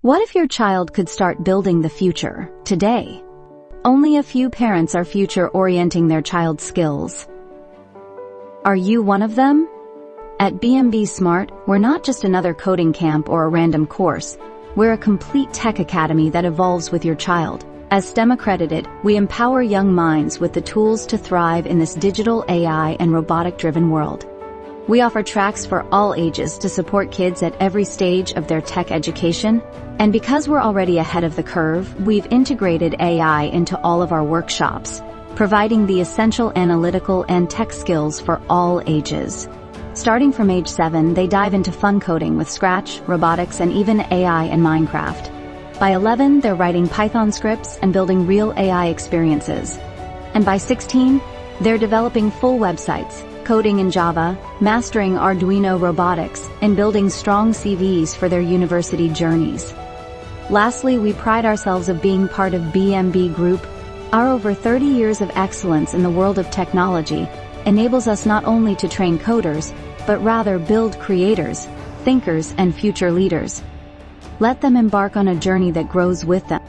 What if your child could start building the future today? Only a few parents are future-orienting their child's skills. Are you one of them? At BMB Smart, we're not just another coding camp or a random course. We're a complete tech academy that evolves with your child. As STEM accredited, we empower young minds with the tools to thrive in this digital AI and robotic-driven world. We offer tracks for all ages to support kids at every stage of their tech education. And because we're already ahead of the curve, we've integrated AI into all of our workshops, providing the essential analytical and tech skills for all ages. Starting from age 7, they dive into fun coding with Scratch, robotics, and even AI and Minecraft. By 11, they're writing Python scripts and building real AI experiences. And by 16, they're developing full websites, coding in Java, mastering Arduino robotics, and building strong CVs for their university journeys. Lastly, we pride ourselves of being part of BMB Group. Our over 30 years of excellence in the world of technology enables us not only to train coders, but rather build creators, thinkers, and future leaders. Let them embark on a journey that grows with them.